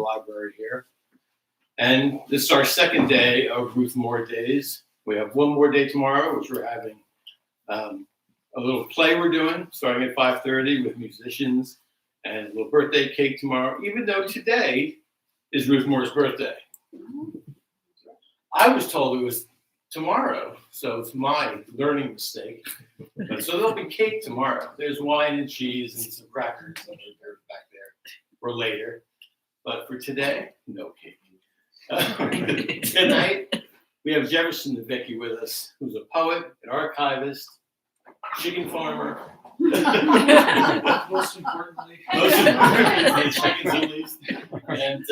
library here. And this is our second day of Ruth Moore Days. We have one more day tomorrow, which we're having a little play we're doing, starting at 5:30 with musicians, and a little birthday cake tomorrow, even though today is Ruth Moore's birthday. I was told it was tomorrow, so it's my learning mistake. So there'll be cake tomorrow. There's wine and cheese and some crackers back there for later. But for today, no cake. Tonight, we have Jefferson Navicky with us, who's a poet, an archivist, chicken farmer. Most importantly, chickens at least, and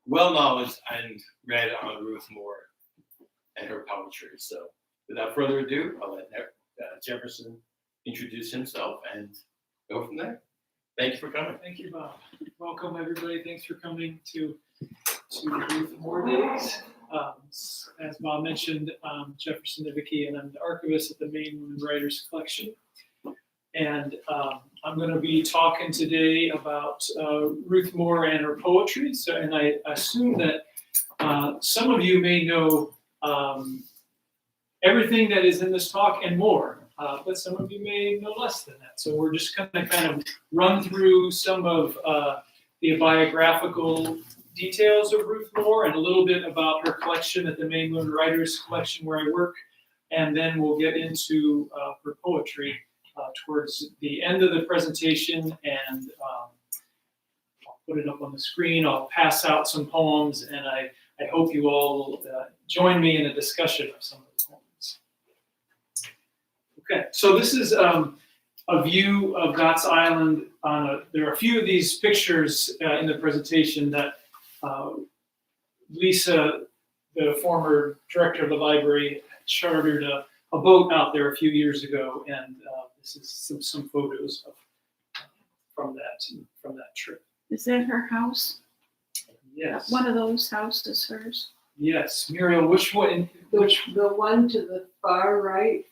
well-knowledge and read on Ruth Moore and her poetry. So without further ado, I'll let Jefferson introduce himself and go from there. Thank you for coming. thank you, Bob. Welcome, everybody. Thanks for coming to Ruth Moore Days. As Bob mentioned, Jefferson Navicky, and I'm the archivist at the Maine Women Writers Collection. And I'm going to be talking today about Ruth Moore and her poetry. And I assume that some of you may know everything that is in this talk and more, but some of you may know less than that. So we're just going to kind of run through some of the biographical details of Ruth Moore and a little bit about her collection at the Maine Women Writers Collection where I work, and then we'll get into her poetry towards the end of the presentation, and I'll put it up on the screen. I'll pass out some poems, and I hope you all will join me in a discussion of some of the poems. Okay, so this is a view of Gat's Island. There are a few of these pictures in the presentation that Lisa, the former director of the library, chartered a boat out there a few years ago, and this is some photos from that trip. Is that her house? Yes. One of those houses, hers? Yes, Muriel. Which one? The one to the far right,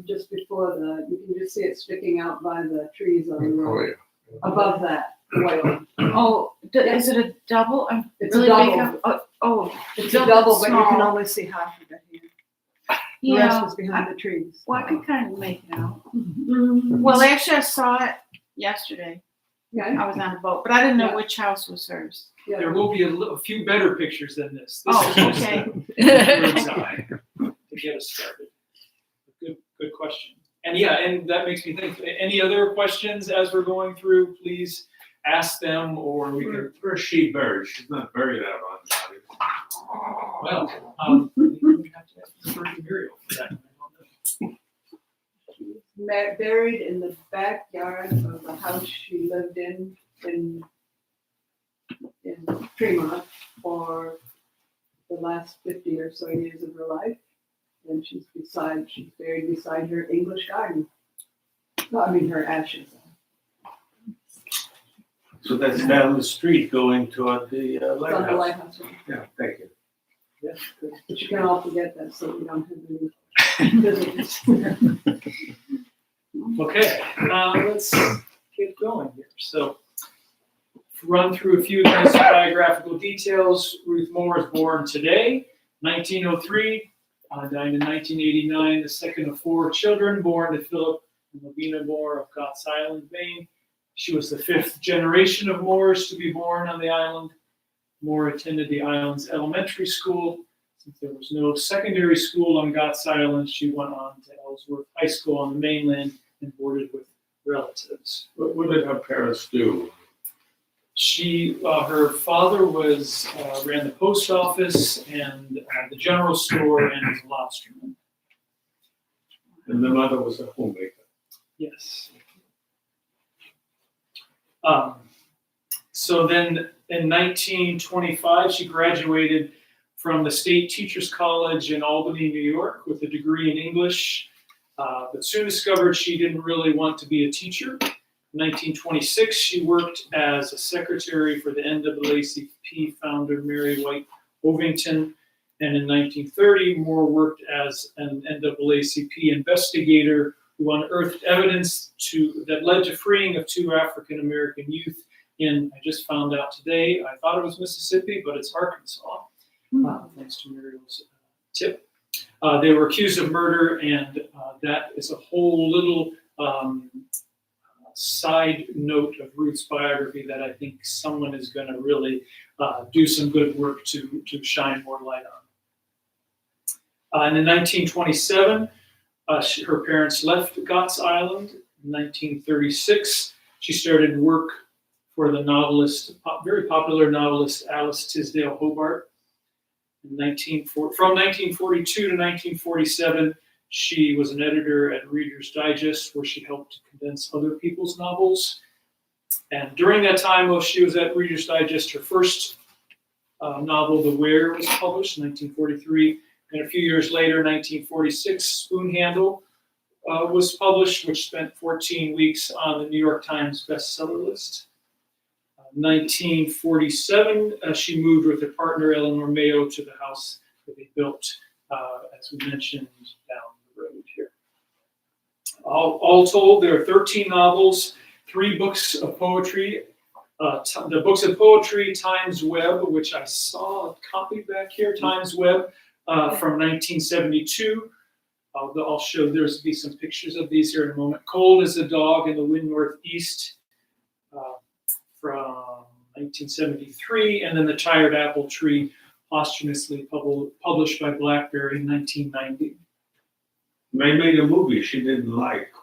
just before you can just see it sticking out by the trees on the road. Above that, white one. Oh, is it a double? It's really a big double. It's It's a double, but you can small. only see half of it here. The Yeah, rest is behind the trees. well, I could kind of make it out. Mm-hmm. Well, actually, I saw it yesterday. Yeah, I was on a boat, but I didn't know Yeah. which house was hers. yeah. There will be a few better pictures than this. This Oh, is just okay. a bird's eye to get us started. Good question. And yeah, and that makes me think. Any other questions as we're going through? Please ask them, or we can. Where's she buried? She's not buried out on the body. Well, we have to defer to Muriel for that. I don't know. Buried in the backyard of the house she lived in Fremont for the last 50 or so years of her life. And she's buried beside her English garden. No, I mean her ashes. So that's down the street going toward the It's on the lighthouse. lighthouse. Yeah, thank you. Yeah, good. But you can all forget that, so we don't have any visitors. Okay, let's get going here. So, run through a few of these biographical details. Ruth Moore was born today, 1903, died in 1989, the second of four children born to Philip and Lavina Moore of Gat's Island, Maine. She was the fifth generation of Moores to be born on the island. Moore attended the island's elementary school. Since there was no secondary school on Gat's Island, she went on to Ellsworth High School on the mainland and boarded with relatives. What did her parents do? Her father ran the post office and the general store and was a lobsterman. And the mother was a homemaker. Yes. So then in 1925, she graduated from the State Teachers College in Albany, New York, with a degree in English, but soon discovered she didn't really want to be a teacher. In 1926, she worked as a secretary for the NAACP founder Mary White Ovington, and in 1930, Moore worked as an NAACP investigator who unearthed evidence that led to freeing of two African American youth I just found out today, I thought it was Mississippi, but it's Arkansas, thanks to Muriel's tip. They were accused of murder, and that is a whole little side note of Ruth's biography that I think someone is going to really do some good work to shine more light on. And in 1927, her parents left 𝗏𝗏𝗏 Island. In 1936, she started work for the novelist, very popular novelist Alice Tisdale Hobart. From 1942 to 1947, she was an editor at Reader's Digest, where she helped to condense other people's novels. And during that time, while she was at Reader's Digest, her first novel, The Where, was published in 1943. And a few years later, 1946, Spoon Handle was published, which spent 14 weeks on the New York Times bestseller list. 1947, she moved with her partner, Eleanor Mayo, to the house that they built, as we mentioned, down the road here. All told, there are 13 novels, 3 books of poetry. The books of poetry, Times Web, which I saw a copy back here, Times Web, from 1972. I'll show, there's be some pictures of these here in a moment. Cold as a Dog in the Wind Northeast, from 1973, and then The Tired Apple Tree, posthumously published by BlackBerry in 1990. They made a movie she didn't like,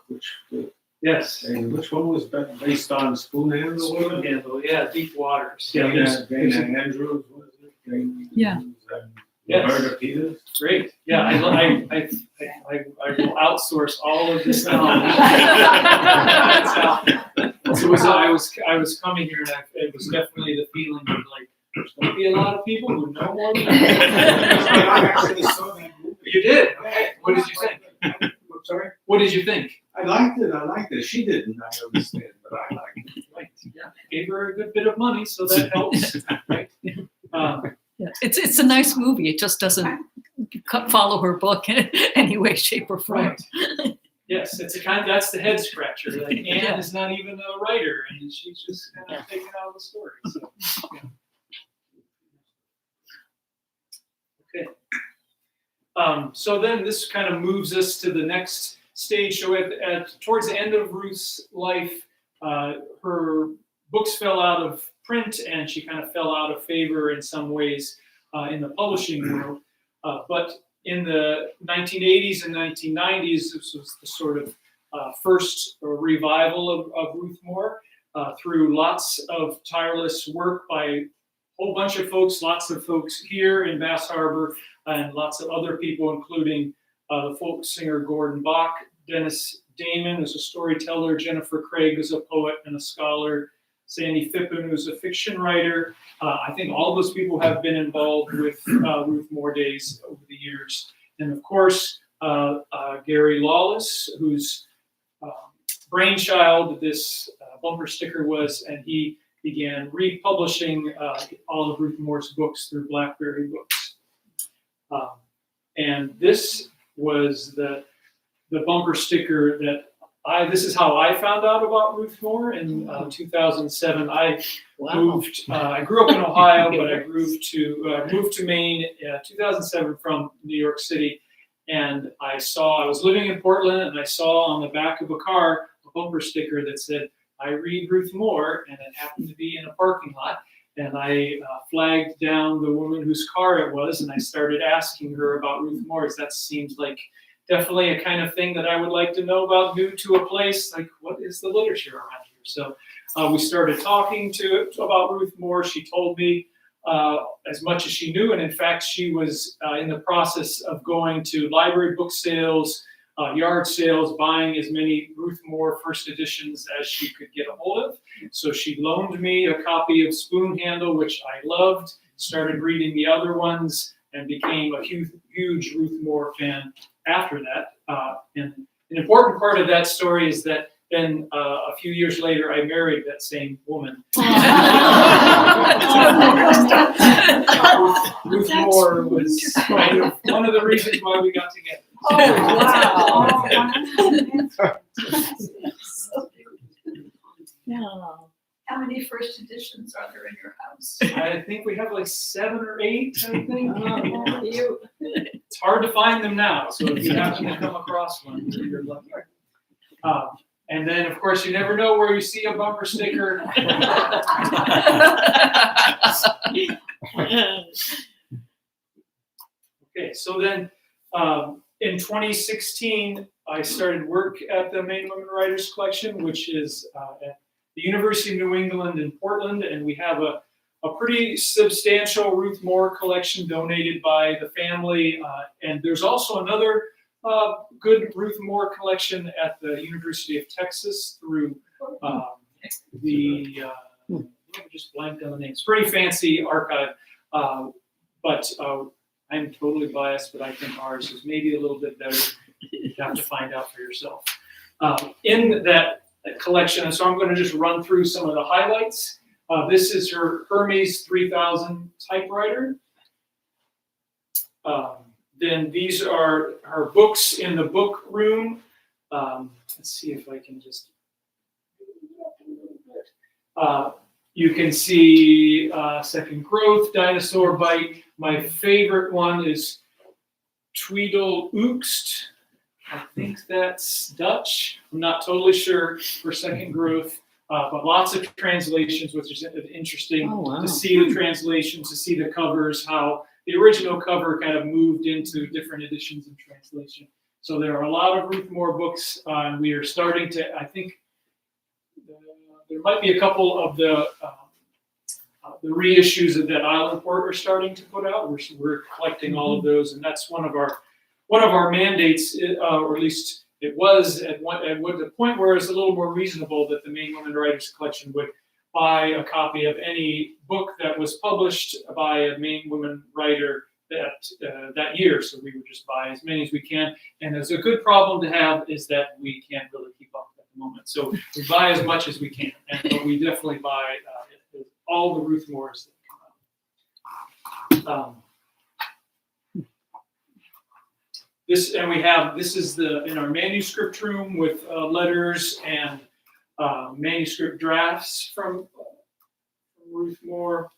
Yes. and which one was based on Spoon Handle? Spoon Handle, yeah, Deep Waters. Yeah, Yeah, Dana Andrews, was it? Yeah. Yes. Roberta Peters. Great. Yeah, I will outsource all of this knowledge. So I was coming here, and it was definitely the feeling of like, there's going to be a lot of people who know more than I actually saw that movie. you did. Okay. What did you think? Sorry? What did you think? I liked it. She didn't, I understand, but I liked it. Right. Yeah. Gave her a good bit of money, so that helps. Right. Yeah. It's a nice movie. It just doesn't follow her book in any way, shape, or form. Right. Yes, it's that's the head scratcher. Like Anne is not even a writer, and she's just kind of taking out the story. So, yeah. Okay. So then this kind of moves us to the next stage. So towards the end of Ruth's life, her books fell out of print, and she kind of fell out of favor in some ways in the publishing world. But in the 1980s and 1990s, this was the sort of first revival of Ruth Moore through lots of tireless work by a whole bunch of folks, lots of folks here in Bass Harbor, and lots of other people, including the folk singer Gordon Bach, Dennis Damon, who's a storyteller, Jennifer Craig, who's a poet and a scholar, Sandy Phippen, who's a fiction writer. I think all those people have been involved with Ruth Moore Days over the years. And of course, Gary Lawless, whose brainchild this bumper sticker was, and he began republishing all of Ruth Moore's books through BlackBerry Books. And this was the bumper sticker that this is how I found out about Ruth Moore in 2007. I moved. I grew up in Ohio, but I moved to Maine in 2007 from New York City, and I was living in Portland, and I saw on the back of a car a bumper sticker that said, "I read Ruth Moore," and it happened to be in a parking lot. And I flagged down the woman whose car it was, and I started asking her about Ruth Moore. That seems like definitely a kind of thing that I would like to know about, new to a place. Like, what is the literature around here? So we started talking about Ruth Moore. She told me as much as she knew, and in fact, she was in the process of going to library book sales, yard sales, buying as many Ruth Moore first editions as she could get a hold of. So she loaned me a copy of Spoon Handle, which I loved, started reading the other ones, and became a huge Ruth Moore fan after that. And an important part of that story is that then a few years later, I married that same woman. Ruth Moore was kind of one of the reasons why we got together. Oh, wow. Yeah. How many first editions are there in your house? I think we have like 7 or 8, I think. You. It's hard to find them now, so if you happen to come across one, you're lucky. And then, of course, you never know where you see a bumper sticker. Okay, so then in 2016, I started work at the Maine Women Writers Collection, which is at the University of New England in Portland, and we have a pretty substantial Ruth Moore collection donated by the family, and there's also another good Ruth Moore collection at the University of Texas through just blanked on the name. It's a pretty fancy archive, but I'm totally biased, but I think ours is maybe a little bit better. You have to find out for yourself. In that collection, and so I'm going to just run through some of the highlights. This is her Hermes 3000 typewriter. Then these are her books in the book room. Let's see if I can just. You can see Second Growth, Dinosaur Bite. My favorite one is 𝗕𝗙𝗙𝗦𝗢𝗥𝗘. I think that's Dutch. I'm not totally sure for Second Growth, but lots of translations, which is interesting to see the translations, to see the covers, how the original cover kind of moved into different editions and translation. So there are a lot of Ruth Moore books, and we are starting to, I think, there might be a couple of the reissues that Island Port are starting to put out. We're collecting all of those, and that's one of our mandates, or at least it was at the point where it's a little more reasonable that the Maine Women Writers Collection would buy a copy of any book that was published by a Maine woman writer that year. So we would just buy as many as we can. And it's a good problem to have is that we can't really keep up at the moment. So we buy as much as we can, but we definitely buy all the Ruth Moores that come out. This is in our manuscript room with letters and manuscript drafts from Ruth Moore.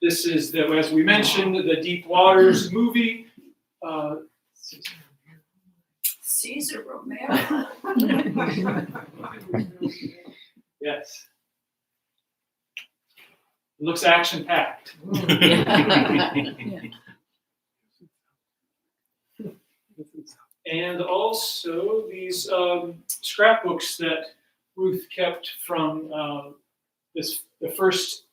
This is as we mentioned, the Deep Waters movie. Caesar Romero. Yes. It looks action-packed. And also these scrapbooks that Ruth kept from the first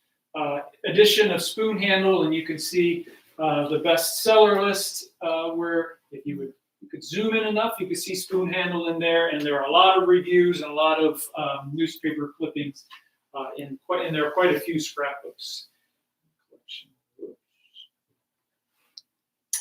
edition of Spoon Handle, and you can see the bestseller list where if you could zoom in enough, you could see Spoon Handle in there, and there are a lot of reviews and a lot of newspaper clippings, and there are quite a few scrapbooks.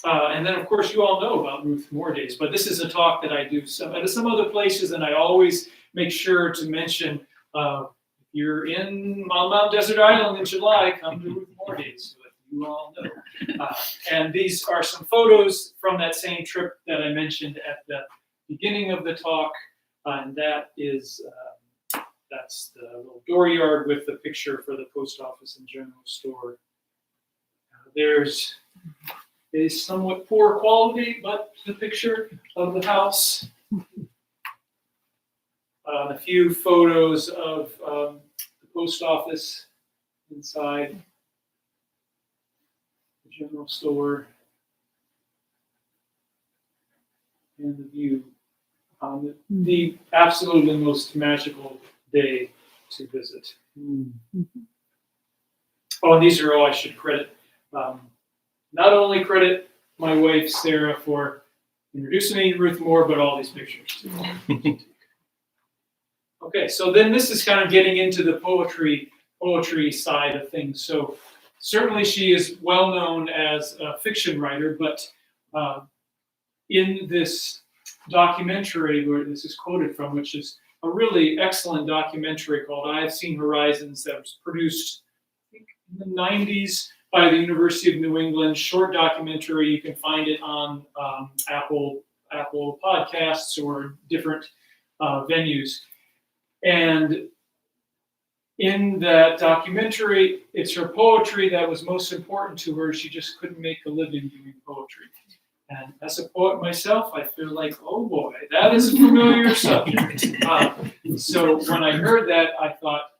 And then, of course, you all know about Ruth Moore Days, but this is a talk that I do at some other places, and I always make sure to mention if you're in Mount Desert Island in July, come to Ruth Moore Days, so that you all know. And these are some photos from that same trip that I mentioned at the beginning of the talk, and that's the little dooryard with the picture for the post office and general store. There's a somewhat poor quality, but the picture of the house. A few photos of the post office inside, the general store, and the view on the absolutely most magical day to visit. Oh, and these are all I should credit. Not only credit my wife, Sarah, for introducing me to Ruth Moore, but all these pictures. Okay, so then this is kind of getting into the poetry side of things. So certainly she is well known as a fiction writer, but in this documentary where this is quoted from, which is a really excellent documentary called I Have Seen Horizons that was produced, I think, in the 90s by the University of New England, short documentary. You can find it on Apple Podcasts or different venues. And in that documentary, it's her poetry that was most important to her. She just couldn't make a living doing poetry. And as a poet myself, I feel like, oh boy, that is a familiar subject. So when I heard that, I thought,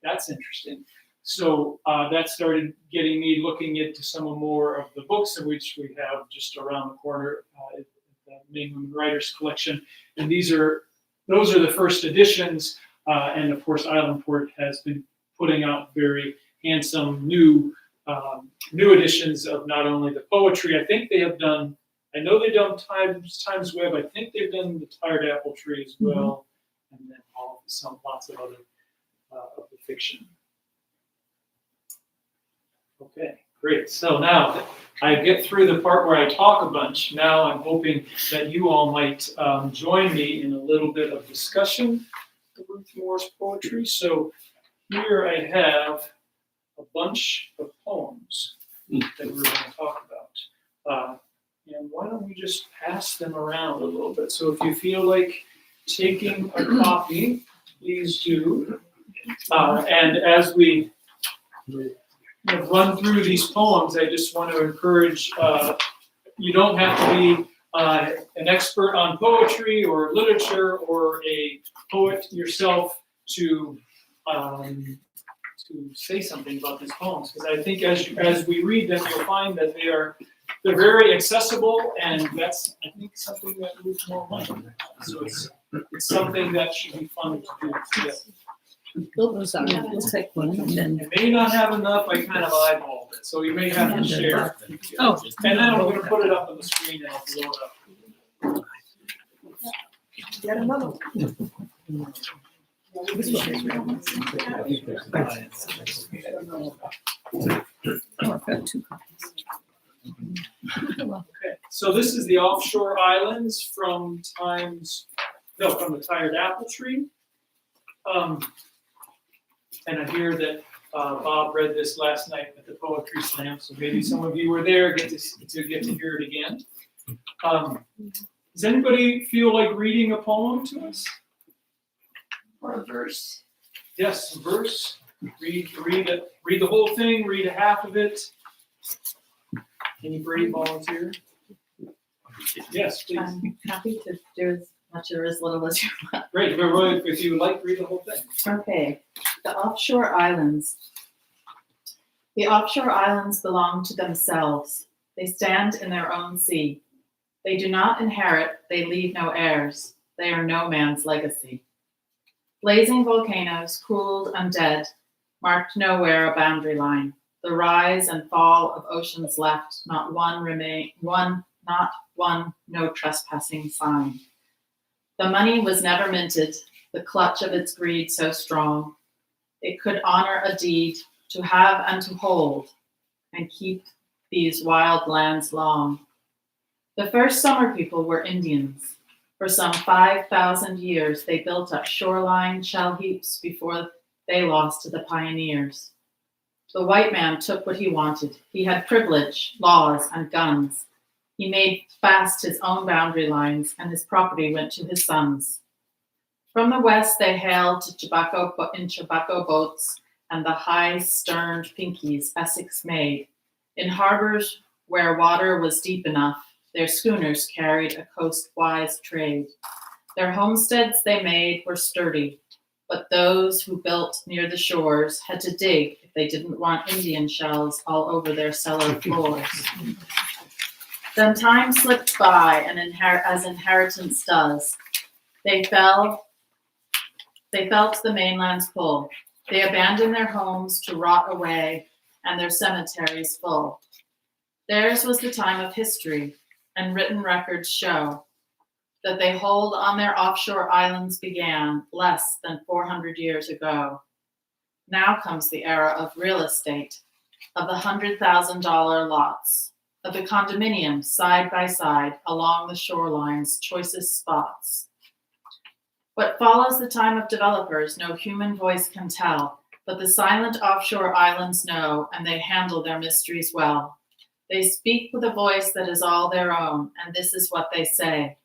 that's interesting. So that started getting me looking into some more of the books, of which we have just around the corner at the Maine Women Writers Collection. And those are the first editions. And of course, Islandport has been putting out very handsome new editions of not only the poetry. I think they have done. I know they've done Times Web. I think they've done the 𝗕𝗘𝗙𝗙𝗦𝗢𝗢 as well, and then lots of other of the fiction. Okay, great. So now I get through the part where I talk a bunch. Now I'm hoping that you all might join me in a little bit of discussion of Ruth Moore's poetry. So here I have a bunch of poems that we're going to talk about. And why don't we just pass them around a little bit? So if you feel like taking a copy, please do. And as we run through these poems, I just want to encourage, you don't have to be an expert on poetry or literature or a poet yourself to say something about these poems, because I think as we read them, you'll find that they're very accessible, and that's, I think, something that Ruth Moore wanted. So it's something that should be fun to do. Yeah. We'll take one and then. I may not have enough, I kind of eyeballed it, so you may have to share. Oh. And then I'm going to put it up on the screen and I'll blow it up. Get another one. I've got two copies. Okay, so this is the offshore islands from the 𝗕𝗘𝗙𝗙𝗦𝗢𝗡. And I hear that Bob read this last night at the Poetry Slam, so maybe some of you were there, get to hear it again. Does anybody feel like reading a poem to us? Or a verse. Yes, a verse. Read the whole thing. Read a half of it. Anybody volunteer? Yes, please. I'm happy to do as much or as little as you want. Great. If you would like, read the whole thing. Okay. The offshore islands. The offshore islands belong to themselves. They stand in their own sea. They do not inherit, they leave no heirs. They are no man's legacy. Blazing volcanoes, cooled undead, marked nowhere a boundary line. The rise and fall of oceans left, not one, no trespassing sign. The money was never minted, the clutch of its greed so strong. It could honor a deed, to have and to hold, and keep these wild lands long. The first summer people were Indians. For some 5,000 years, they built up shoreline shell heaps before they lost to the pioneers. The white man took what he wanted. He had privilege, laws, and guns. He made fast his own boundary lines, and his property went to his sons. From the west, they hailed in tobacco boats and the high-sterned pinkies Essex made. In harbors where water was deep enough, their schooners carried a coastwise trade. Their homesteads they made were sturdy, but those who built near the shores had to dig if they didn't want Indian shells all over their cellar floors. Then time slipped by, and as inheritance does, they felt the mainland's pull. They abandoned their homes to rot away, and their cemeteries full. Theirs was the time of history, and written records show that they hold on their offshore islands began less than 400 years ago. Now comes the era of real estate, of the $100,000 lots, of the condominiums side by side along the shoreline's choicest spots. What follows the time of developers, no human voice can tell, but the silent offshore islands know, and they handle their mysteries well. They speak with a voice that is all their own, and this is what they say,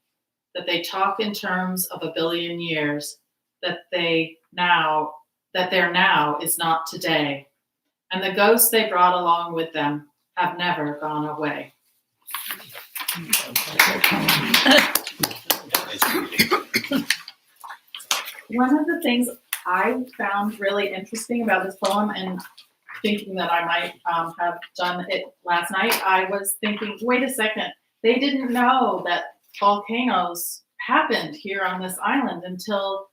that they talk in terms of 1 billion years, that they now that their now is not today, and the ghosts they brought along with them have never gone away. One of the things I found really interesting about this poem, and thinking that I might have done it last night, I was thinking, wait a second, they didn't know that volcanoes happened here on this island until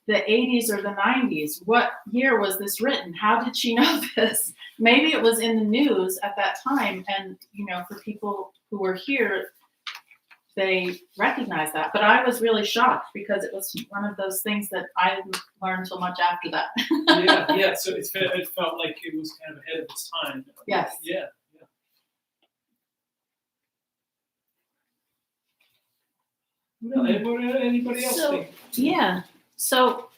the 80s or the 90s. What year was this written? How did she know this? Maybe it was in the news at that time, and for people who were here, they recognized that. But I was really shocked because it was one of those things that I didn't learn until much after that. Yeah. So it felt like it was kind of ahead of its time. Yes. Yeah. No, anybody else So- think? Yeah, so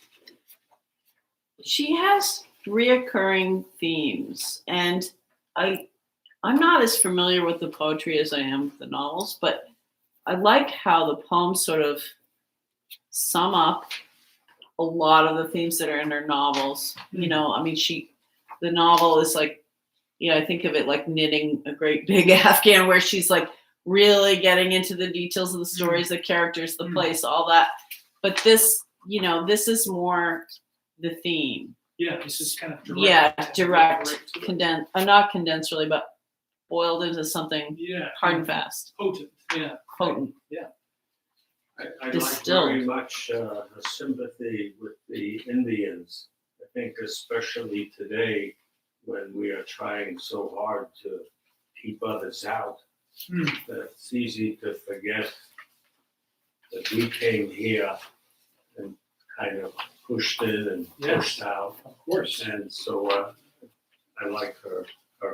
she has reoccurring themes, and I'm not as familiar with the poetry as I am with the novels, but I like how the poems sort of sum up a lot of the themes that are in her novels. I mean, the novel is like, I think of it like knitting a great big Afghan, where she's like really getting into the details of the stories, the characters, the place, all that. But this, this is more the theme. Yeah, this is kind of direct. Yeah, direct, to it. condensed, not condensed really, but boiled into something Yeah. hard and fast, Potent. Yeah. potent. I like Distilled. very much her sympathy with the Indians. I think especially today, when we are trying so hard to keep others out, that it's easy to forget that we came here and kind of pushed in and pushed out. Of course. And so I like her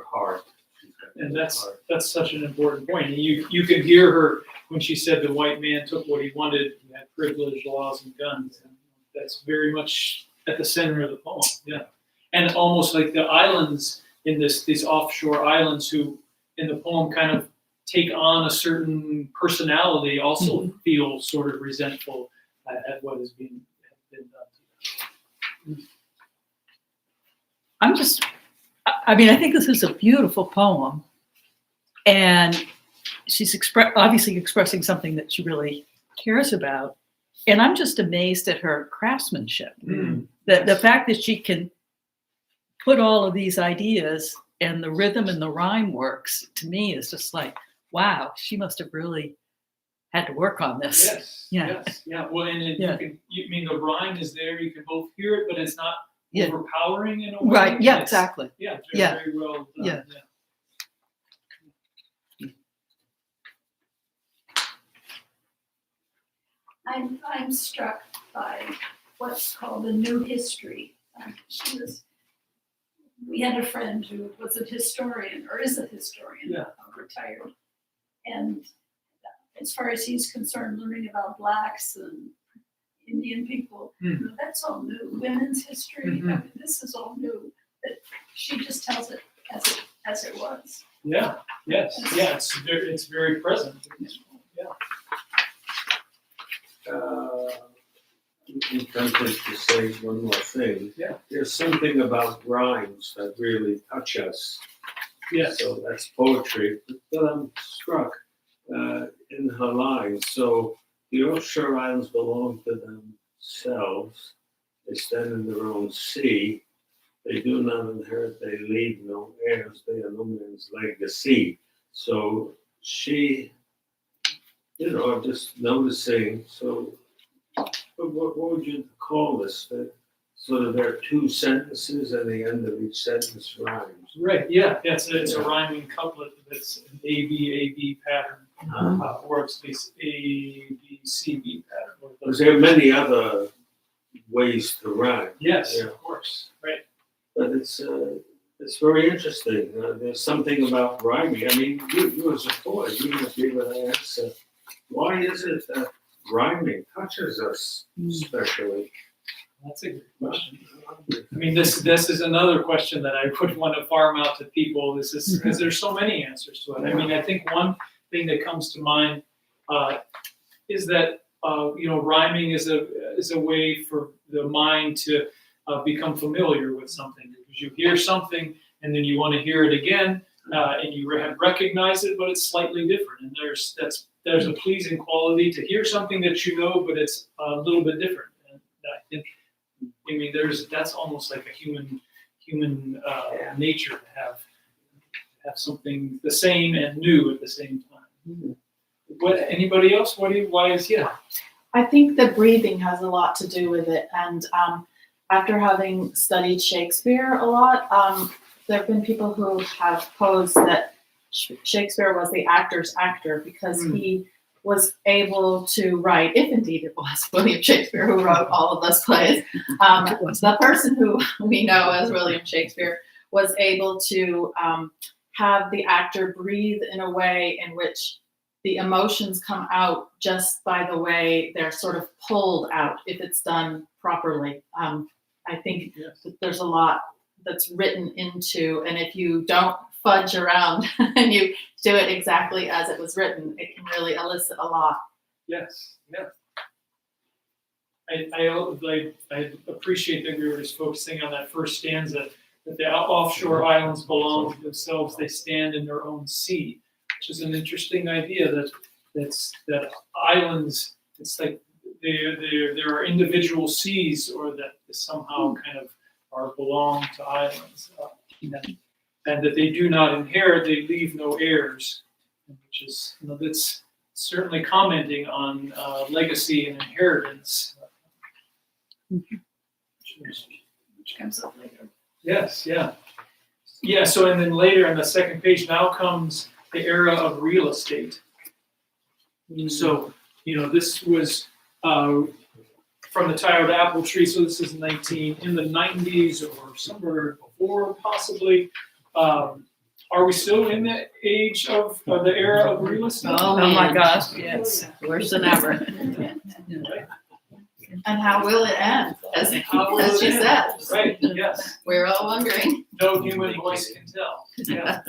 heart. She's got a And good that's heart. such an important point. And you can hear her when she said the white man took what he wanted, he had privilege, laws, and guns. And that's very much at the center of the poem. Yeah. And almost like the islands in these offshore islands who in the poem kind of take on a certain personality also feel sort of resentful at what has been done to them. I think this is a beautiful poem, and she's obviously expressing something that she really cares about. And I'm just amazed at her craftsmanship. The fact that she can put all of these ideas and the rhythm and the rhyme works, to me, is just like, wow, she must have really had to work on this. Yes. Yeah. Yes. Yeah. Well, and Yeah. you mean the rhyme is there. You can both hear it, but it's not Yeah. overpowering in a way. Right. Yeah, It's- exactly. Yeah. Very, Yeah. very well done. Yeah. I'm struck by what's called a new history. We had a friend who was a historian, or is a historian, Yeah. retired. And as far as he's concerned, learning about Blacks and Indian people, that's all new. Women's history, I mean, this is all new. But she just tells it as it was. Yeah. Yes. Yeah. It's very present. Yeah. I'm tempted to say one more thing. Yeah. There's something about rhymes that really touch us. Yes. So that's poetry. But I'm struck in her lines. So the offshore islands belong to themselves. They stand in their own sea. They do not inherit, they leave no heirs. They are no man's legacy. So she, I'm just noticing, so what would you call this? Sort of there are two sentences and the end of each sentence rhymes. Right. Yeah. It's a rhyming couplet that's an A-B pattern, or it's this A-B-C-B pattern. Because there are many other ways to rhyme. Yes, Yeah. of course. Right. But it's very interesting. There's something about rhyming. I mean, you as a poet, you must be able to answer, why is it that rhyming touches us especially? That's a good question. I mean, this is another question that I would want to farm out to people. This is because there's so many answers to it. I mean, I think one thing that comes to mind is that rhyming is a way for the mind to become familiar with something, because you hear something and then you want to hear it again, and you have recognized it, but it's slightly different. And there's a pleasing quality to hear something that you know, but it's a little bit different. And I think, that's almost like a human nature to have something the same and new at the same time. What? Anybody else? Why is I think the breathing has a lot to do with it. And after having studied Shakespeare a lot, there have been people who have posed that Shakespeare was the actor's actor, because he was able to write, if indeed it was William Shakespeare who wrote all of those plays, the person who we know as William Shakespeare was able to have the actor breathe in a way in which the emotions come out just by the way they're sort of pulled out, if it's done properly. I think that there's a lot that's written into, and if you don't fudge around and you do it exactly as it was written, it can really elicit a lot. Yes, yeah. I appreciate that we were just focusing on that first stanza, that the offshore islands belong to themselves, they stand in their own sea, which is an interesting idea, that islands, it's like there are individual seas, or that somehow kind of belong to islands, and that they do not inherit, they leave no heirs, which is, that's certainly commenting on legacy and inheritance. Which comes up later. Yes, yeah. Yeah, so and then later on the second page, now comes the era of real estate. So, this was from the tired apple tree, so this is in the 90s or somewhere before, possibly. Are we still in the age of the era of real estate? Oh, my man. gosh, yes. Worse than ever. And how will it end? As How will she it end? said, Right, yes. we're all wondering. No human voice can tell. Yeah.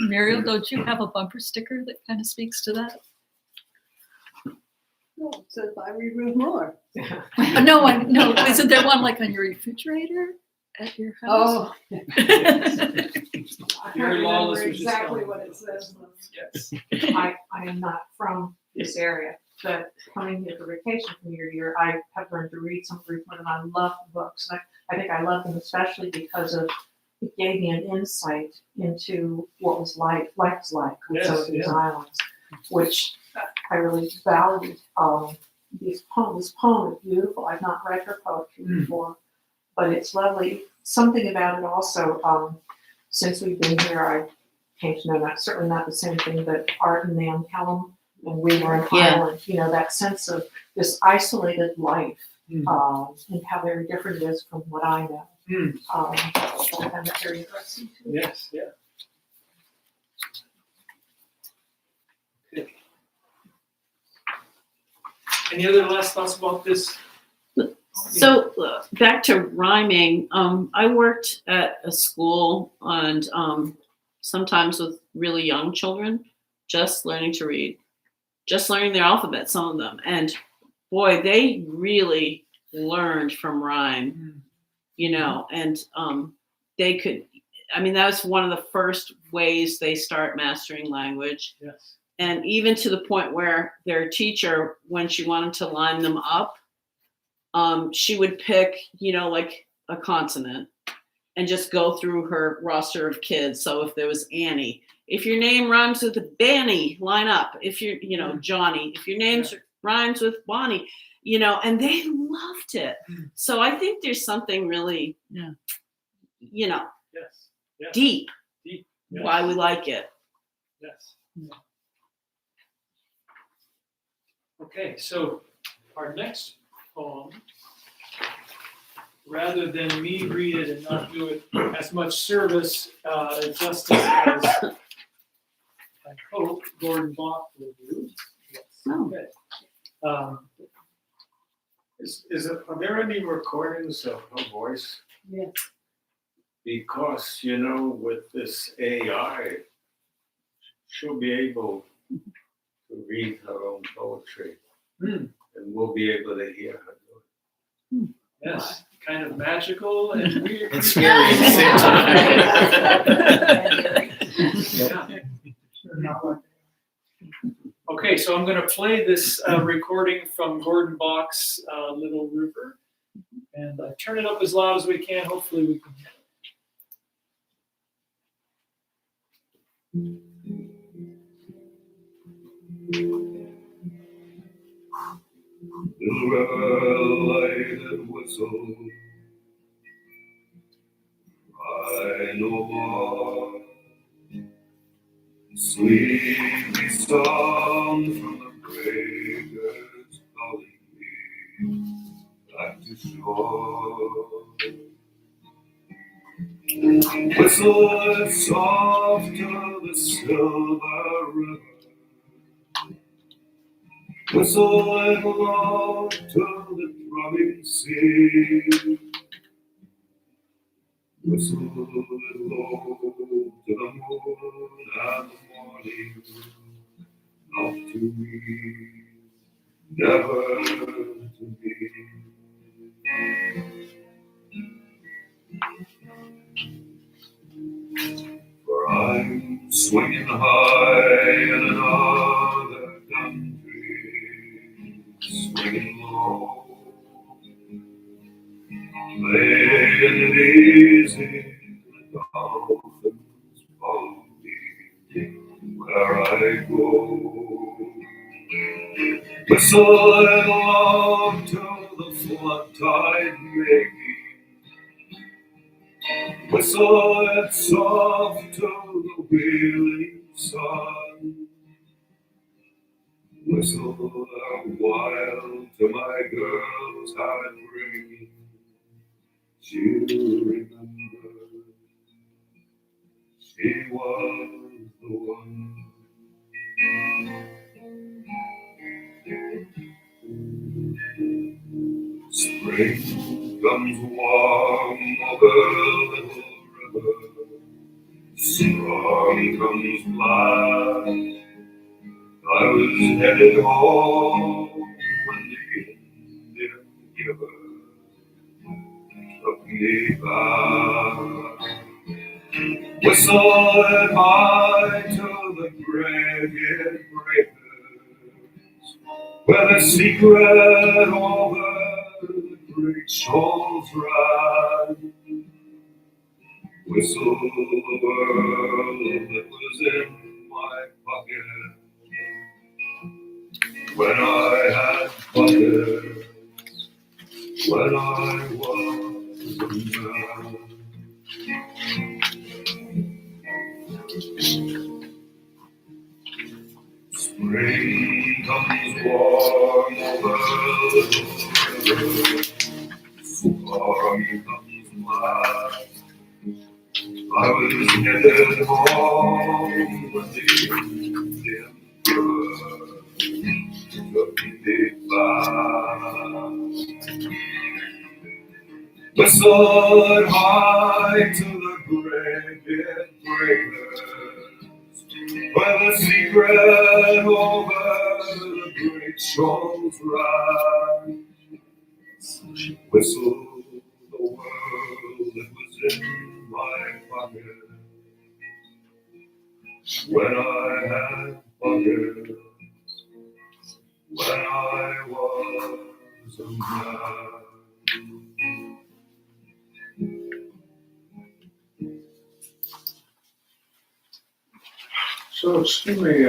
Muriel, don't you have a bumper sticker that kind of speaks to that? No, it says I read Ruth Moore. No, isn't there one like on your refrigerator at your house? Oh. I Very can't lawless remember was just exactly telling what me. it says. Yes. I am not from this area, but coming here for vacation from year to year, I have learned to read some Ruth Moore, and I love the books. And I think I love them especially because it gave me an insight into what life was like on some of these islands, which I really valued. This poem is beautiful. I've not read her poetry before, but it's lovely. Something about it also, since we've been here, I came to know certainly not the same thing, but 𝗓𝗙𝗙𝗦𝗢𝗡, and we were in Ireland, that sense of this isolated life, and how very different it is from what I know. So I found that very interesting too. Yes, yeah. Okay. Any other last thoughts about this? So back to rhyming, I worked at a school and sometimes with really young children, just learning to read, just learning their alphabet, some of them. And boy, they really learned from rhyme, and they could, that was one of the first ways they start mastering language. Yes. And even to the point where their teacher, when she wanted to line them up, she would pick, like a consonant and just go through her roster of kids. So if there was Annie, if your name rhymes with Banny, line up. If you're, Johnny, if your name rhymes with Bonnie, and they loved it. So I think there's something really, Yes. deep Yes. why we like it. Yes. Okay, so our next poem, rather than me read it and not do it as much service, justice as I hope Gordon Bach will do. Yes. Oh. Okay. Are there any recordings of her voice? Yes. Because, with this AI, she'll be able to read her own poetry, and we'll be able to hear her do it. Yes, kind of magical and weird. And scary at the same time. Yeah. Okay, so I'm going to play this recording from Gordon Bach's Little River, and turn it up as loud as we can. Hopefully, we can hear it. Little river, light and whistle, cry no more. Sleepy song from the breakers calling me back to shore. Whistle soft to the silver river. Whistle and low to the throbbing sea. Whistle and low to the moon and the morning. Not to me, never to me. For I'm swinging high in another country, swinging low, playing it easy, the dolphins follow me where I go. Whistle and low till the flood tide making. Whistle and soft to the wheeling sun. Whistle a while to my girl's heart breaking. She'll remember she was the one. Spring comes warm over the little river. Storm comes black. I was headed home when the Indian giver took me back. Whistle and high to the gray-haired breakers, where the secret over the great shoals ran. Whistle the world that was in my pocket when I had pockets, when I was a man. Spring comes warm over the river, storm comes black. I was headed home when the Indian giver took me back. Whistle high to the gray-haired breakers, where the secret over the great shoals ran. Whistle the world that was in my pocket when I had pockets, when I was a man. So excuse me,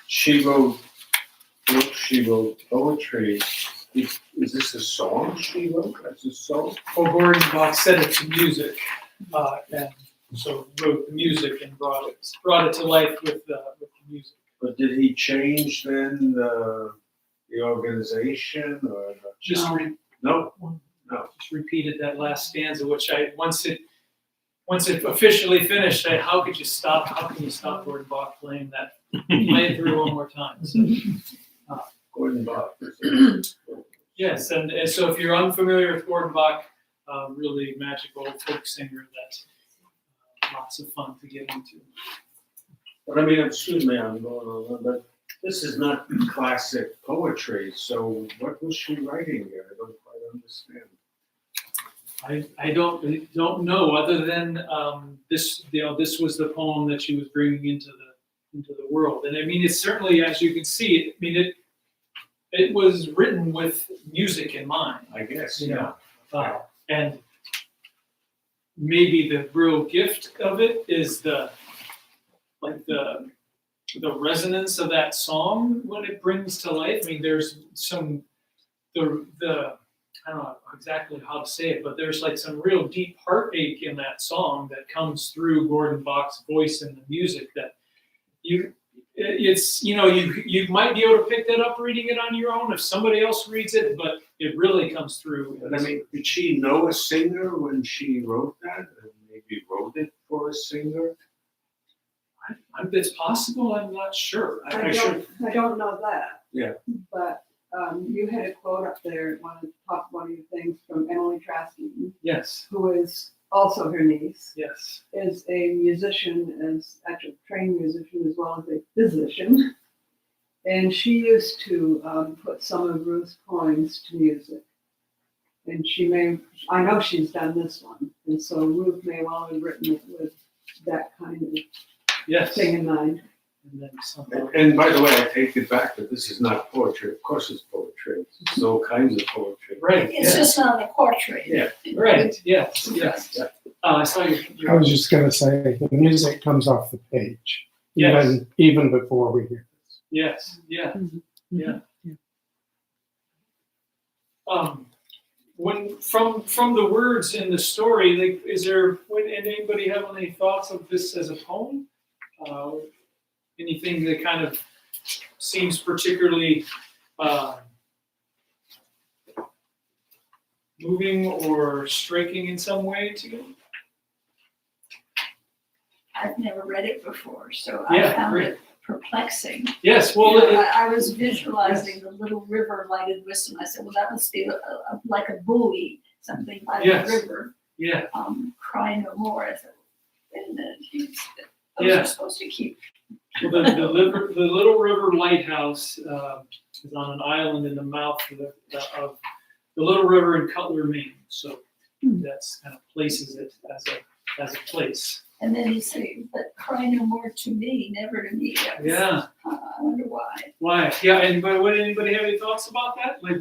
she wrote poetry. Is this a song she wrote? That's a song? Well, Gordon Bach set it to music, and so wrote the music and brought it to life with the music. But did he change then the organization or? Just No. just repeated that last stanza, which once it officially finished, how could you stop? How can you stop Gordon Bach playing that? Play it through one more time. So, Gordon Bach. yes, and so if you're unfamiliar with Gordon Bach, really magical folk singer that's lots of fun to get into. But I mean, excuse me, I'm going on, but this is not classic poetry. So what was she writing here? I don't quite understand. I don't know, other than this, this was the poem that she was bringing into the world. And I mean, it's certainly, as you can see, I mean, it was written with music in mind. I guess, You know, and maybe the real gift of it is the resonance of that song when it brings to life. I mean, there's some I don't know exactly how to say it, but there's like some real deep heartache in that song that comes through Gordon Bach's voice and the music that you might be able to pick that up reading it on your own if somebody else reads it, but it really comes through. But I mean, did she know a singer when she wrote that? And maybe wrote it for a singer? It's possible. I'm not sure. I don't know that. Yeah. But you had a quote up there, one of your things from Emily Traskey, Yes. who is also her niece, Yes. is a musician, as actually a trained musician as well as a physician. And she used to put some of Ruth's poems to music. And I know she's done this one. And so Ruth may well have written it with that kind of Yes. thing in mind. And then somehow. And by the way, I take it back that this is not poetry. Of course it's poetry. It's all kinds of poetry. Right. It's just not a portrait. Yeah. Right. Yes. Yes. I saw I was just going to say the music comes off the page, Yes. even before we hear this. Yes. Yeah. Yeah. When from the words in the story, like, would anybody have any thoughts of this as a poem? Anything that kind of seems particularly moving or striking in some way to you? I've never read it before, so Yeah, I found great. it perplexing. Yes. Well, You know, I was visualizing the little river lighted whistle. I said, well, that must be like a buoy, something by Yes. the river. yeah. Cry no more. I said, wait a minute, Yeah. are supposed to keep. Well, the Little River Lighthouse is on an island in the mouth of the Little River in 𝗏𝗏𝗙𝗏𝗏, Maine. So that's kind of places it as a place. And then you say, but cry no more to me, never to me. Yeah. I wonder why. Why? Yeah. And would anybody have any thoughts about that? Like,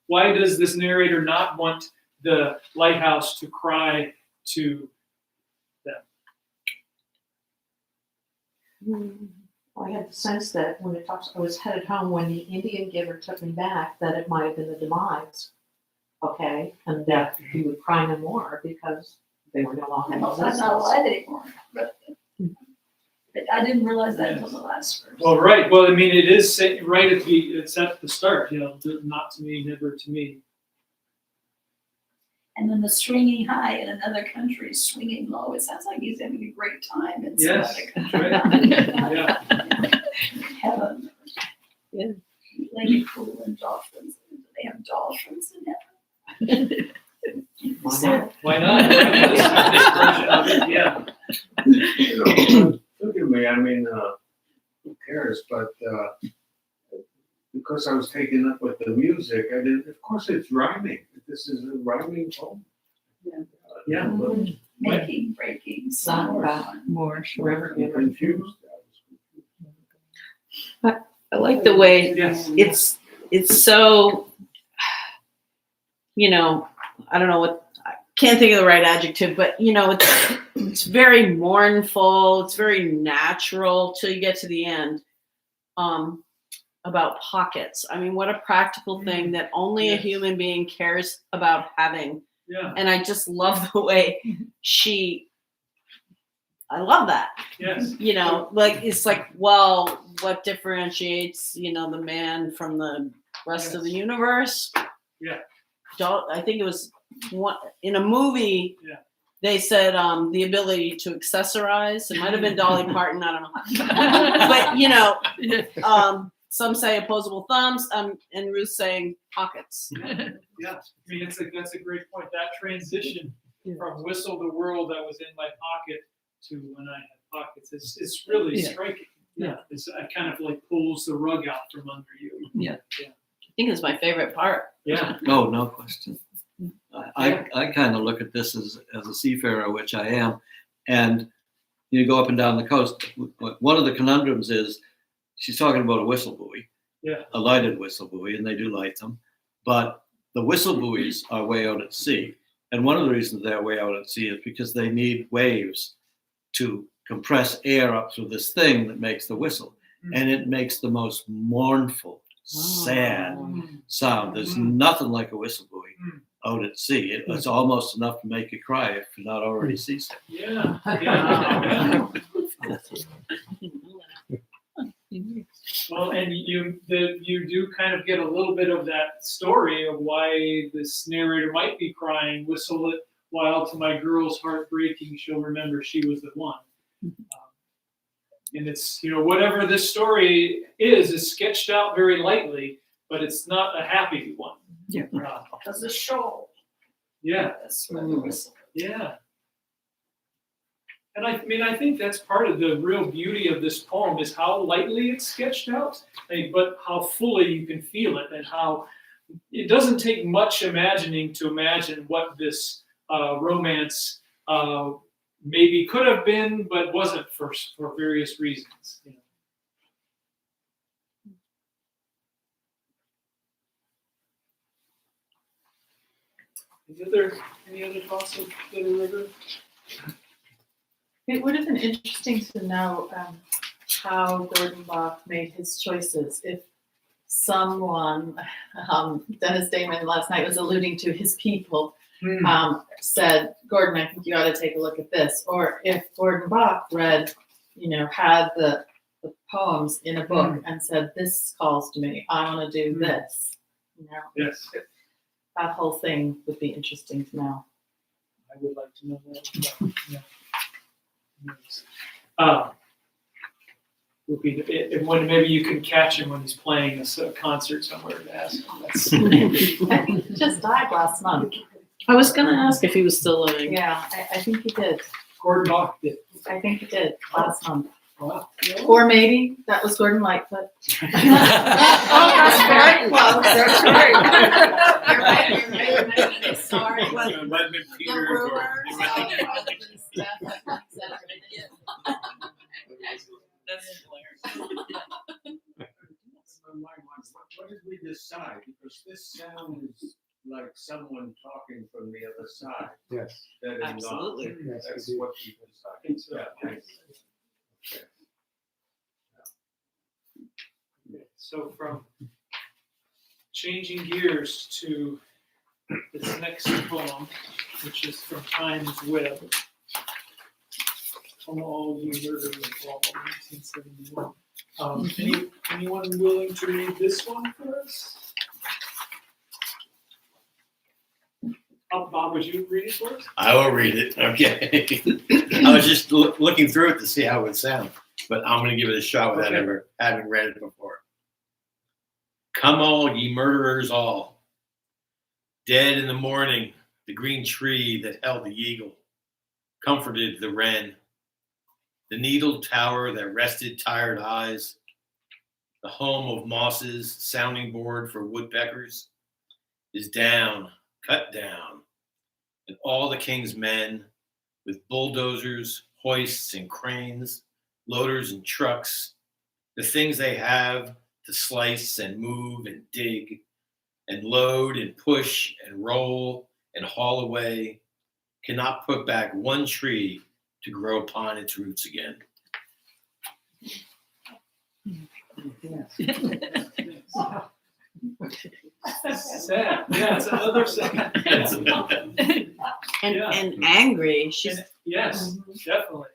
why does this narrator not want the lighthouse to cry to them? Well, I had the sense that when it talks, I was headed home when the Indian giver took me back, that it might have been the demise. Okay, and that he would cry no more because they were no longer in I'm not existence. alive anymore. But I didn't realize that until the last verse. Well, right. Well, I mean, it is right at the start. You know, not to me, never to me. And then the swinging high in another country, swinging low. It sounds like he's having a great time in some Yes, other country. right. Yeah. Heaven. Yeah. Lady Cool and dolphins. Do they have dolphins in heaven? Why not? Why not? This version of it, yeah. You know, look at me. I mean, who cares? But because I was taken up with the music, I did. Of course, it's rhyming. This is a rhyming poem. Yeah. Yeah. But Making, breaking, Song some about More River I'm giver. confused. I like the way Yes. it's so, you know, I don't know I can't think of the right adjective, but you know, it's very mournful, it's very natural till you get to the end. About pockets. I mean, what a practical thing that only a Yes. human being cares about having. Yeah. And I just love the way I love that. Yes. You know, like it's like, well, what differentiates, you know, the man from the rest of the universe? Yeah. I think it was one in a movie. Yeah. They said the ability to accessorize. It might have been Dolly Parton. I don't know, but you know, some say opposable thumbs. And Ruth saying pockets. Yeah. I mean, that's a great point. That transition from whistle the world that was in my pocket to when I had pockets, it's really striking. Yeah. It kind of like pulls the rug out from under you. I think it's my favorite part. Yeah. Oh, no question. I kind of look at this as a seafarer, which I am, and you go up and down the coast. One of the conundrums is she's talking about a whistle buoy, a lighted whistle buoy, and they do light them, but the whistle buoys are way out at sea. And one of the reasons they're way out at sea is because they need waves to compress air up through this thing that makes the whistle. And it makes the most mournful, sad sound. There's nothing like a whistle buoy out at sea. It's almost enough to make you cry if you're not already seasick. Yeah. Well, and you do kind of get a little bit of that story of why this narrator might be crying. Whistle it while to my girl's heart breaking, she'll remember she was the one. And it's, whatever this story is sketched out very lightly, but it's not a happy one. Yeah. As a show. Yeah. That's where the whistle. Yeah. And I think that's part of the real beauty of this poem is how lightly it's sketched out, but how fully you can feel it, and how it doesn't take much imagining to imagine what this romance maybe could have been, but wasn't for various reasons. Any other thoughts of Little River? It would have been interesting to know how Gordon Bok made his choices. If someone, Dennis Damon last night was alluding to his people, said, Gordon, I think you ought to take a look at this. Or if Gordon Bok read, had the poems in a book and said, this calls to me, I want to do this. Yes. That whole thing would be interesting to know. I would like to know that. Yeah. When maybe you can catch him when he's playing a concert somewhere to ask him. I think he just died last month. I was going to ask if he was still living. Yeah, I think he did. Gordon Bok did. I think he did last month. Wow. Or maybe that was Gordon Lightfoot. Oh, that's very close. That's very You're right. Sorry. Peter. That's hilarious. What did we decide? Because this sounds like someone talking from the other side. Yes. That is Absolutely. Not, Yes, that's we do. what we decided. So, Yeah, thanks. Okay. So from changing gears to this next poem, which is from Times Web. Come All You Murder Me All, 1971. Anyone willing to read this one for us? Bob, would you read it for us? I will read it. Okay. I was just looking through it to see how it would sound, but I'm going to give it a shot without ever having read it before. Come all, ye murderers all, dead in the morning, the green tree that held the eagle, comforted the wren, the needled tower that rested tired eyes, the home of mosses, sounding board for woodpeckers, is down, cut down, and all the king's men with bulldozers, hoists, and cranes, loaders and trucks, the things they have to slice and move and dig and load and push and roll and haul away, cannot put back one tree to grow upon its roots again. Sad. Yeah, it's another sad. And angry. She's Yes, definitely.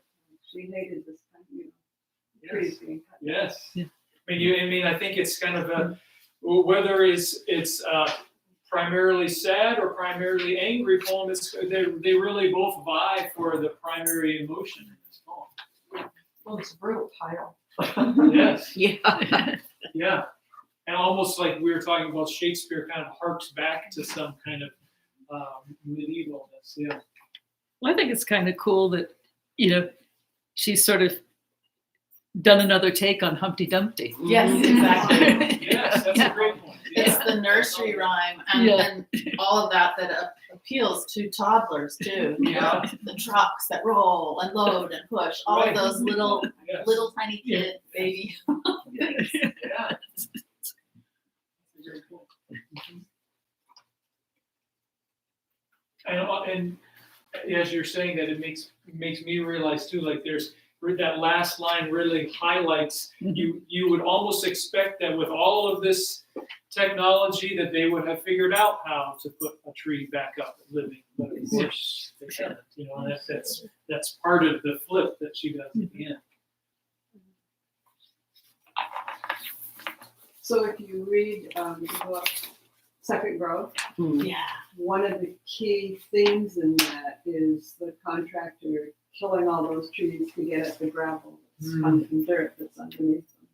She hated this kind of, trees being cut. Yes. Yeah. I mean, I think it's kind of a, whether it's primarily sad or primarily angry poem, they really both vie for the primary emotion in this poem. Well, it's a brutal title. Yes. yeah. Yeah. And almost like we were talking about, Shakespeare kind of harks back to some kind of medievalness. Yeah. Well, I think it's kind of cool that, she's sort of done another take on Humpty Dumpty. Yes, exactly. Yes, that's a great point. It's Yeah. the nursery rhyme and, Yeah. and all of that appeals to toddlers too. You know, the trucks that roll and load and push, all Right. of those little Yes. little tiny kid baby things. Yeah. Very cool. And as you're saying that, it makes me realize too, like there's that last line really highlights, you would almost expect that with all of this technology that they would have figured out how to put a tree back up and living, but of course they haven't, you know, and that's part of the flip that she does at the end. So if you read the book Second Growth, Yeah. one of the key themes in that is the contractor killing all those trees to get at the gravel and dirt that's underneath them.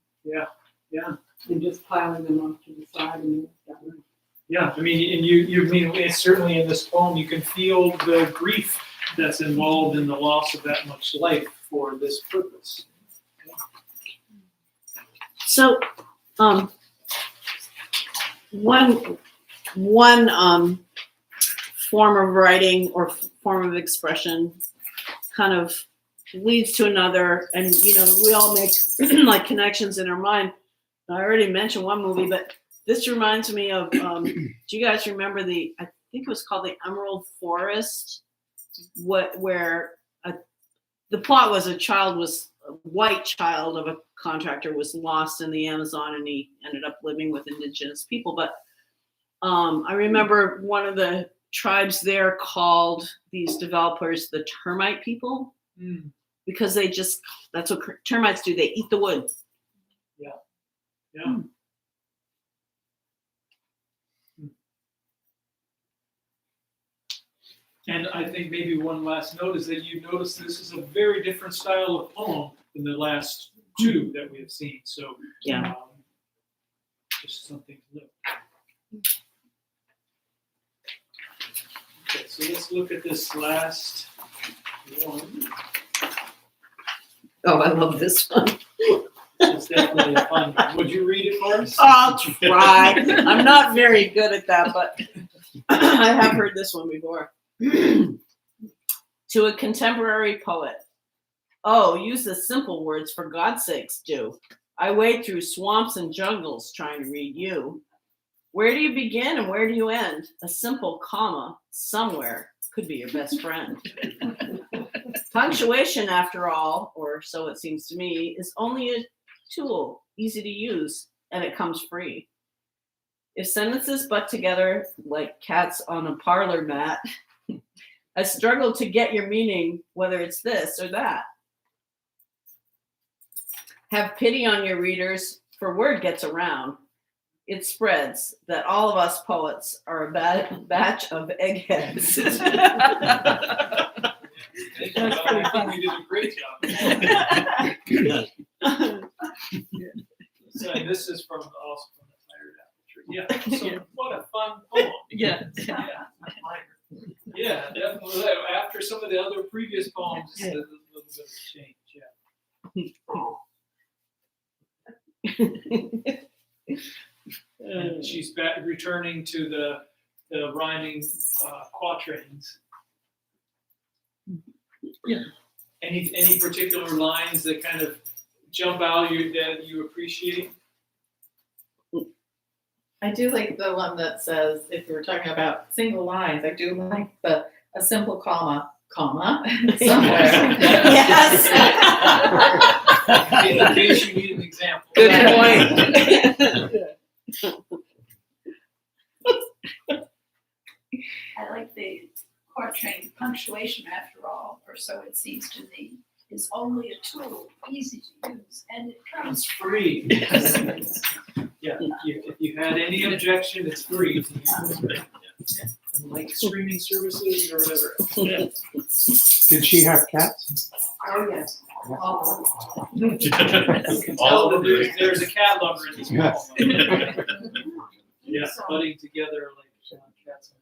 Yeah. And just piling them off to the side and down. Yeah, I mean, and you mean it's certainly in this poem you can feel the grief that's involved in the loss of that much life for this purpose. So, one form of writing or form of expression kind of leads to another, and you know, we all make like connections in our mind. I already mentioned one movie, but this reminds me of, do you guys remember I think it was called The Emerald Forest, where the plot was a white child of a contractor was lost in the Amazon, and he ended up living with indigenous people. But I remember one of the tribes there called these developers the termite people, because that's what termites do. They eat the wood. Yeah. And I think maybe one last note is that you notice this is a very different style of poem than the last two that we have seen. So Yeah. Just something to note. Okay, so let's look at this last one. Oh, I love this one. It's definitely a fun one. Would you read it for us? I'll try. I'm not very good at that, but I have heard this one before. To a contemporary poet. Oh, use the simple words, for God's sakes, do. I wade through swamps and jungles trying to read you. Where do you begin and where do you end? A simple comma somewhere could be your best friend. Punctuation, after all, or so it seems to me, is only a tool, easy to use, and it comes free. If sentences butt together like cats on a parlor mat, I struggle to get your meaning, whether it's this or that. Have pity on your readers, for word gets around. It spreads that all of us poets are a batch of eggheads. That's pretty fun. You did a great job. So this is also from the Tired Apple Tree. Yeah. So what a fun poem. Yeah. Yeah, definitely. After some of the other previous poems, it's a little bit of a change. Yeah. And she's back, returning to the rhyming quatrains. Yeah. Any particular lines that kind of jump out that you appreciate? I do like the one that says, if you were talking about single lines, I do like a simple comma, somewhere. Yes. In case you need an example. Good point. I like the quatrain, punctuation after all, or so it seems to me, is only a tool, easy to use, and it comes It's free. Yeah, if you had any objection, it's free. Like streaming services or whatever. Did she have cats? Oh, yes. You can tell that there's a cat lover in this poem. Yes. Yeah, putting together like cats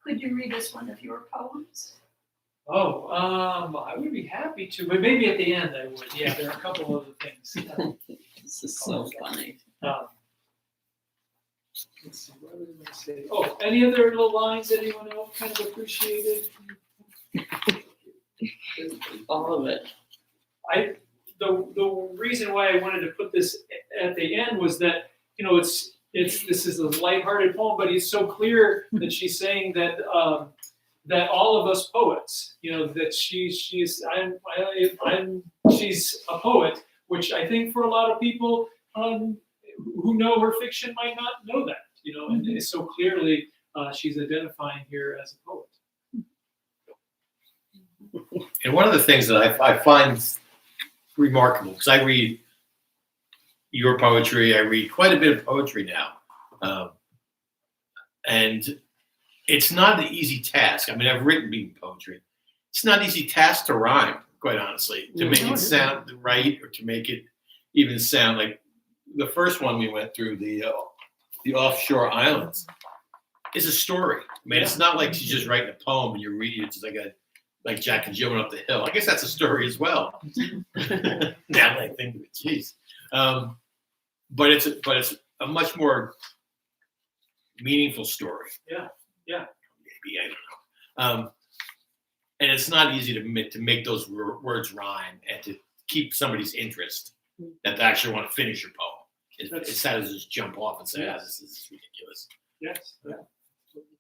Could you read us one of your poems? Oh, I would be happy to, but maybe at the end I would. Yeah, there are a couple other things. This is so funny. Let's see, what did I say? Oh, any other little lines that anyone else kind of appreciated? All of it. The reason why I wanted to put this at the end was that, you know, this is a lighthearted poem, but it's so clear that she's saying that that all of us poets, you know, that she's a poet, which I think for a lot of people who know her fiction might not know that, you know, and so clearly she's identifying here as a poet. And one of the things that I find remarkable, because I read your poetry, I read quite a bit of poetry now, and it's not an easy task. I mean, I've written poetry. It's not an easy task to rhyme, quite honestly, to make it sound right or to make it even sound like the first one we went through, the offshore islands, is a story. I mean, it's not like she's just writing a poem and you're reading it just like Jack and Jill went up the hill. I guess that's a story as well. Now that I think of it, jeez. But it's a much more meaningful story. Yeah. Maybe, I don't know. And it's not easy to make those words rhyme and to keep somebody's interest that they actually want to finish your poem. It's sad to just jump off and say, this is ridiculous. Yes. Yeah.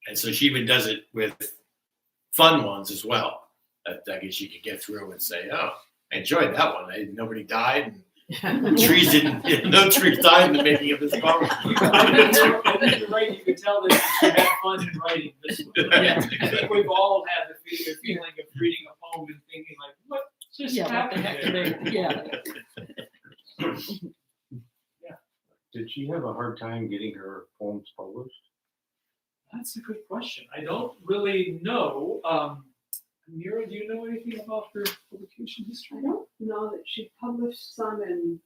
And so she even does it with fun ones as well. I guess you could get through and say, oh, I enjoyed that one. Nobody died. And trees no trees died in the making of this poem. I think you're right. You could tell that she had fun in writing this one. I think we've all had the feeling of reading a poem and thinking like, what just happened there? Did she have a hard time getting her poems published? That's a good question. I don't really know. Mira, do you know anything about her publication history? I don't know that she published some in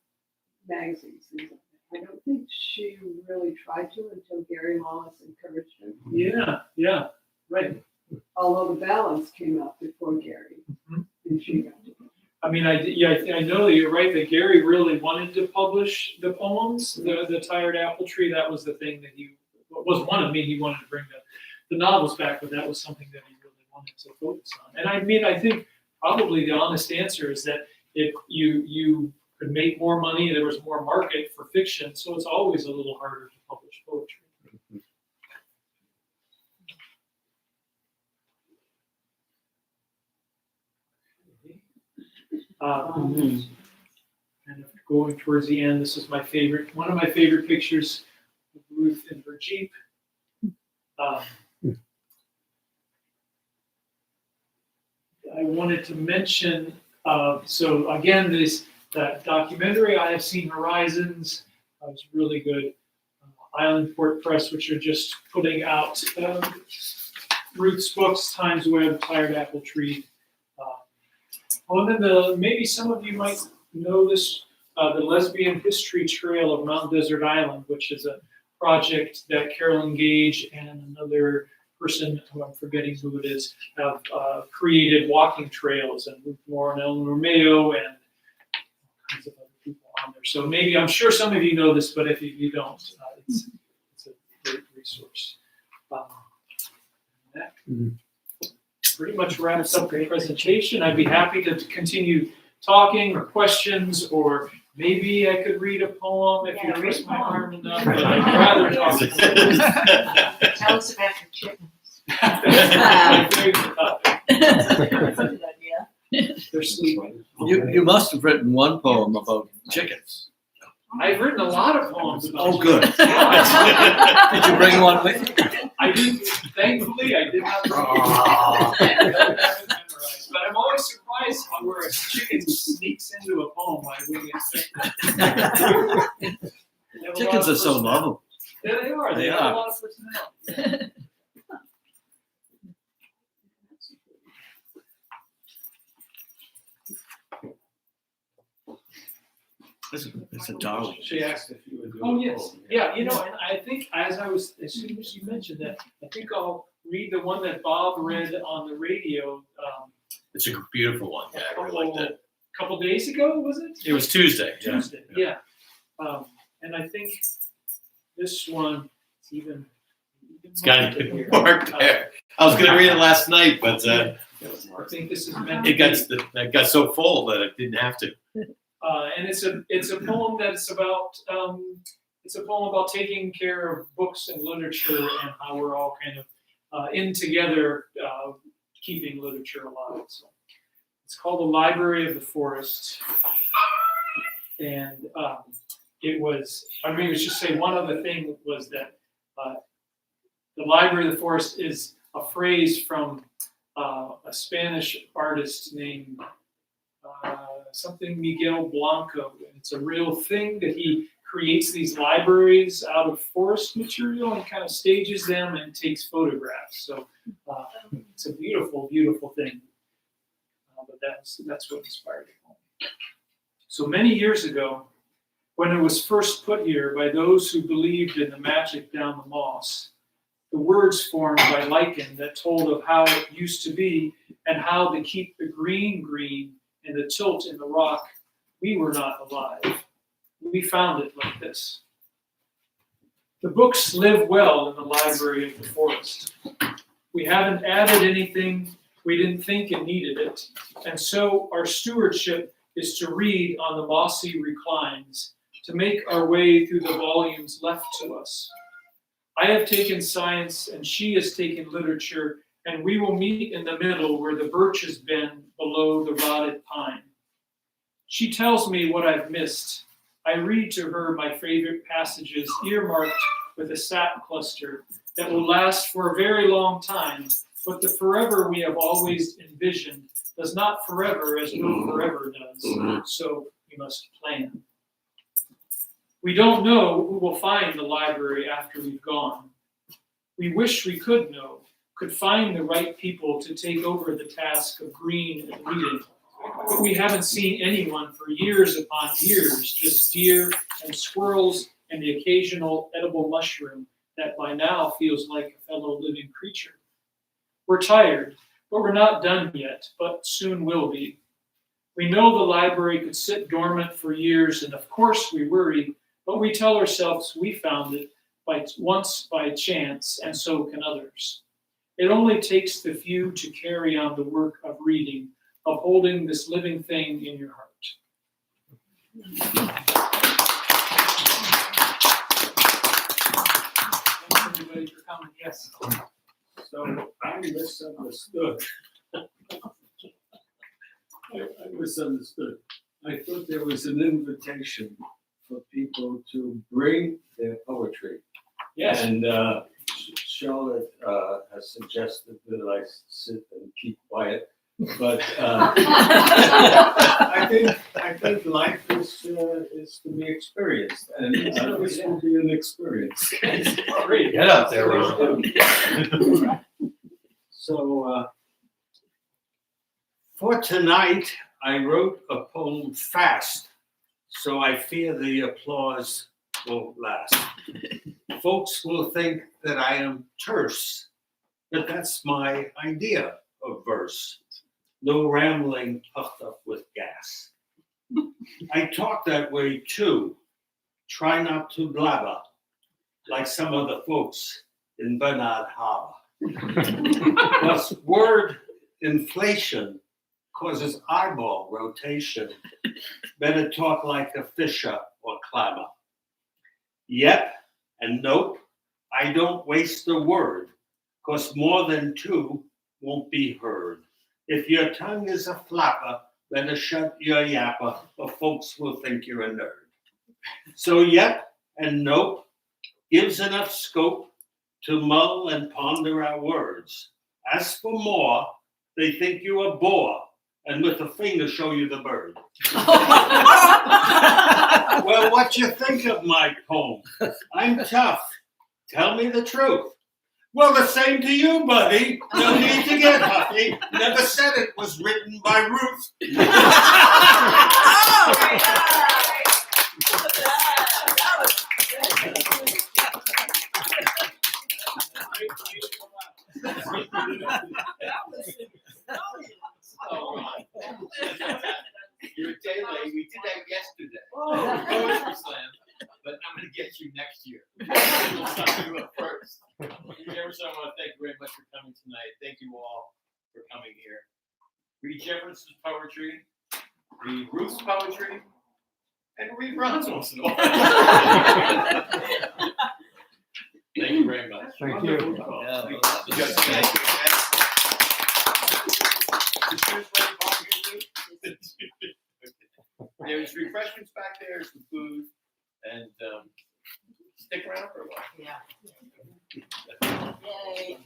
magazines. I don't think she really tried to until Gary Wallace encouraged her. Yeah, right. Although the ballads came out before Gary, and she got to. I mean, I know that you're right that Gary really wanted to publish the poems, the Tired Apple Tree. That was the thing that he wanted to bring the novels back, but that was something that he really wanted to focus on. And I mean, I think probably the honest answer is that if you could make more money, there was more market for fiction, so it's always a little harder to publish poetry. And going towards the end, this is one of my favorite pictures of Ruth in her Jeep. I wanted to mention, so again, that documentary, I Have Seen Horizons, was really good. Island Port Press, which are just putting out Ruth's books, Times Web, Tired Apple Tree. And then maybe some of you might know this, the Lesbian History Trail of Mount Desert Island, which is a project that Carolyn Gage and another person, who I'm forgetting who it is, have created walking trails, and Ruth Moore and Eleanor Mayo and all kinds of other people on there. So maybe, I'm sure some of you know this, but if you don't, it's a great resource. That pretty much wraps up the presentation. I'd be happy to continue talking or questions, or maybe I could read a poem if you twist my arm enough, but I'd rather talk. Tell us about your chickens. My favorite topic. That's a good idea. They're sleeping. You must have written one poem about chickens. I've written a lot of poems about Oh, good. Did you bring one with you? I did. Thankfully, I did not. But I'm always surprised where a chicken sneaks into a poem. I wouldn't expect that. Chickens are so lovable. Yeah, they are. They have a lot of personality. It's a darling. She asked if you would do Oh a yes, poem. yeah. You know, and I think as soon as you mentioned that, I think I'll read the one that Bob read on the radio It's a beautiful one. Yeah, I really liked it. a couple days ago, was it? It was Tuesday. Yeah. Tuesday, yeah. And I think this one is even It's got to mark there. I was going to read it last night, but I think this is meant to it got so full that I didn't have to. and it's a poem that's about it's a poem about taking care of books and literature and how we're all kind of in together, keeping literature alive. So it's called The Library of the Forest, and it was. I mean, let's just say one other thing was that the Library of the Forest is a phrase from a Spanish artist named something Miguel Blanco. And it's a real thing that he creates these libraries out of forest material and kind of stages them and takes photographs. So it's a beautiful, beautiful thing. But that's what inspired it. So many years ago, when it was first put here by those who believed in the magic down the moss, the words formed by lichen that told of how it used to be and how to keep the green green and the tilt in the rock, we were not alive. We found it like this. The books live well in the library of the forest. We haven't added anything we didn't think it needed it, and so our stewardship is to read on the mossy reclines, to make our way through the volumes left to us. I have taken science and she has taken literature, and we will meet in the middle where the birches bend below the rotted pine. She tells me what I've missed. I read to her my favorite passages earmarked with a sap cluster that will last for a very long time, but the forever we have always envisioned does not forever as no forever does, so we must plan. We don't know who will find the library after we've gone. We wish we could know, could find the right people to take over the task of green and reading. But we haven't seen anyone for years upon years, just deer and squirrels and the occasional edible mushroom that by now feels like a fellow living creature. We're tired, but we're not done yet, but soon will be. We know the library could sit dormant for years, and of course we worry, but we tell ourselves we found it once by chance, and so can others. It only takes the few to carry on the work of reading, of holding this living thing in your heart. Thanks everybody for coming. Yes. So I misunderstood. I misunderstood. I thought there was an invitation for people to bring their poetry. Yes. And Charlotte has suggested that I sit and keep quiet, but I think life is to be experienced, and this will be an experience. Get up there, Ron. So for tonight, I wrote a poem fast, so I fear the applause won't last. Folks will think that I am terse, but that's my idea of verse. No rambling puffed up with gas. I talk that way too. Try not to blabber like some of the folks in Bernard Harbor. Plus, word inflation causes eyeball rotation. Better talk like a fisher or clamor. Yep and nope, I don't waste a word, cause more than two won't be heard. If your tongue is a flapper, better shut your yapper, or folks will think you're a nerd. So yep and nope gives enough scope to mull and ponder our words. As for more, they think you a bore, and with a finger show you the bird. Well, what you think of my poem? I'm tough. Tell me the truth. Well, the same to you, buddy. No need to get huffy. Never said it was written by Ruth. Oh, right. You're a day late. We did that yesterday. Poetry slam, but I'm going to get you next year. We'll sign you up first. Jefferson, I want to thank you very much for coming tonight. Thank you all for coming here. Read Jefferson's poetry, read Ruth's poetry, and read Ron's once in a while. Thank you very much. Thank you. Yeah, Thank well, you. Just thank you. There's refreshments back there, some food, and stick around for a while. Yeah. Yay.